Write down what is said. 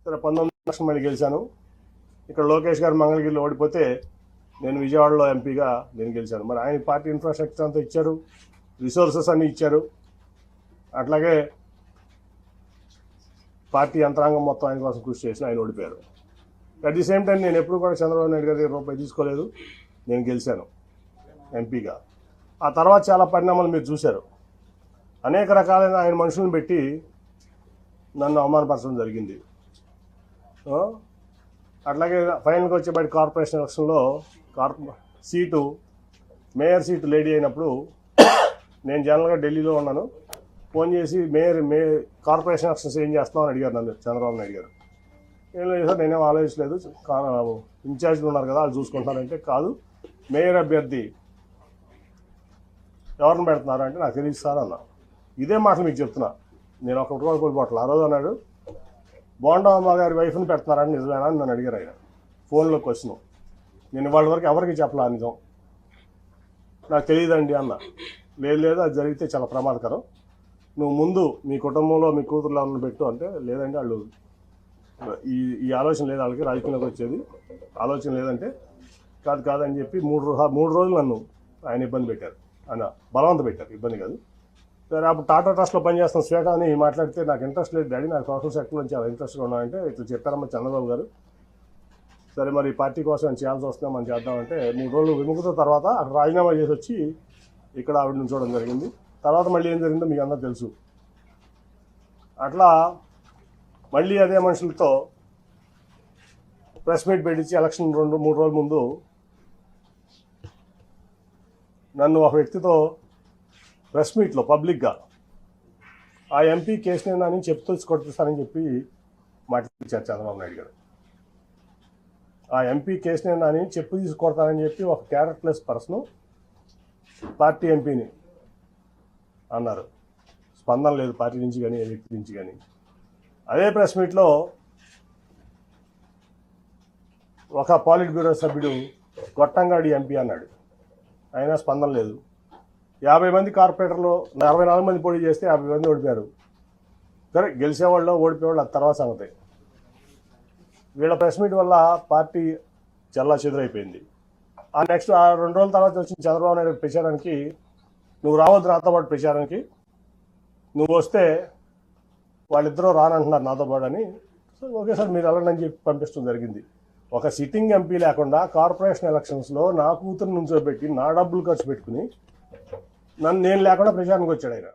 సరే 19 మళ్ళీ గెలిచాను. ఇక్కడ లోకేష్ గారు మంగళగిరిలో ఓడిపోతే నేను విజయవాడలో ఎంపీగా నేను గెలిచాను. మరి ఆయన పార్టీ ఇన్ఫ్రాస్ట్రక్చర్ అంతా ఇచ్చారు, రిసోర్సెస్ అన్నీ ఇచ్చారు. అట్లాగే పార్టీ యంత్రాంగం మొత్తం ఆయన కోసం కృషి చేసిన ఆయన ఓడిపోయారు. అట్ ది సేమ్ టైం నేను ఎప్పుడు కూడా చంద్రబాబు నాయుడు గారి రూపాయి తీసుకోలేదు, నేను గెలిచాను ఎంపీగా. ఆ తర్వాత చాలా పరిణామాలు మీరు చూశారు. అనేక రకాలైన ఆయన మనుషులను పెట్టి నన్ను అవమానపరచడం జరిగింది. అట్లాగే ఫైనల్గా వచ్చేబడి కార్పొరేషన్ ఎలక్షన్లో సీటు మేయర్ సీటు లేడీ అయినప్పుడు నేను జనరల్గా ఢిల్లీలో ఉన్నాను. ఫోన్ చేసి కార్పొరేషన్ ఎలక్షన్స్ ఏం చేస్తామని అడిగారు నన్ను చంద్రబాబు నాయుడు గారు. ఏం లేదు సార్, నేనేం ఆలోచించలేదు, ఇన్ఛార్జ్లు ఉన్నారు కదా వాళ్ళు చూసుకుంటారంటే, కాదు మేయర్ అభ్యర్థి ఎవరిని పెడుతున్నారు అంటే నాకు తెలియదు సార్ అన్నా. ఇదే మాటలు మీకు చెప్తున్నా, నేను ఒక రూపాయలు కోల్పోవట్లేదు. ఆ రోజు అన్నాడు బోండమ్మ గారి వైఫ్ని పెడుతున్నారని నిజమేనా అని నన్ను అడిగారు ఆయన ఫోన్లో క్వశ్చన్. నేను వాళ్ళ వరకు ఎవరికి చెప్పలా నిజం, నాకు తెలియదండి అన్న. లేదు అది జరిగితే చాలా ప్రమాదకరం, నువ్వు ముందు మీ కుటుంబంలో మీ కూతుర్లో ఉన్న పెట్టు అంటే, లేదండి వాళ్ళు ఈ ఆలోచన లేదు, వాళ్ళకి రాజకీయంలోకి వచ్చేది ఆలోచన లేదంటే, కాదని చెప్పి మూడు రోజులు నన్ను ఆయన ఇబ్బంది పెట్టారు, ఆయన బలవంత పెట్టారు, ఇబ్బంది కాదు. సరే అప్పుడు టాటా ట్రస్ట్లో పనిచేస్తున్న శ్వేత అని మాట్లాడితే నాకు ఇంట్రెస్ట్ లేదు డాడీ, నాకు సోషల్ సెక్టర్ నుంచి చాలా ఇంట్రెస్ట్గా ఉన్నాయంటే ఇట్లా చెప్పారమ్మా చంద్రబాబు గారు. సరే మరి పార్టీ కోసం అని చేయాల్సి వస్తుందా మనం చేద్దామంటే 3 రోజులు విముఖత తర్వాత అక్కడ రాజీనామా చేసి వచ్చి ఇక్కడ ఆవిడ నుంచోవడం జరిగింది. తర్వాత మళ్ళీ ఏం జరిగిందో మీకు అందరూ తెలుసు. అట్లా మళ్ళీ అదే మనుషులతో ప్రెస్ మీట్ పెట్టించి ఎలక్షన్ 2-3 రోజుల ముందు నన్ను ఒక వ్యక్తితో ప్రెస్ మీట్లో పబ్లిక్గా ఆ ఎంపీ కేసునేనని చెప్తూ కొట్టిస్తానని చెప్పి మాట్లాడించారు చంద్రబాబు నాయుడు గారు. ఆ ఎంపీ కేసునేనని చెప్పు తీసుకొడతానని చెప్పి ఒక క్యారెక్టర్లెస్ పర్సన్ పార్టీ ఎంపీని అన్నారు. స్పందన లేదు పార్టీ నుంచి కానీ ఏ వ్యక్తి నుంచి కానీ. అదే ప్రెస్ మీట్లో ఒక పాలిట్ బ్యూరో సభ్యుడు గొట్టంగాడి ఎంపీ అన్నాడు, అయినా స్పందన లేదు. 50 మంది కార్పొరేటర్లు 64 మంది పోటీ చేస్తే 50 మంది ఓడిపోయారు. సరే గెలిచేవాళ్ళు ఓడిపోయేవాళ్ళు అది తర్వాత సంగతి. వీళ్ళ ప్రెస్ మీట్ వల్ల పార్టీ చల్లా చెదురైపోయింది. ఆ నెక్స్ట్ 2 రోజుల తర్వాత వచ్చిన చంద్రబాబు నాయుడు ప్రచారానికి, నువ్వు రావద్దు నాతో పాటు ప్రచారానికి, నువ్వు వస్తే వాళ్ళిద్దరూ రానంటున్నారు నాతో పాటు అని. సో ఓకే సార్ మీరు వెళ్ళండి అని చెప్పి పంపించడం జరిగింది. ఒక సిట్టింగ్ ఎంపీ లేకుండా కార్పొరేషన్ ఎలక్షన్స్లో నా కూతురు నుంచోబెట్టి నా డబ్బులు ఖర్చు పెట్టుకుని నేను లేకుండా ప్రచారానికి వచ్చాడు ఆయన.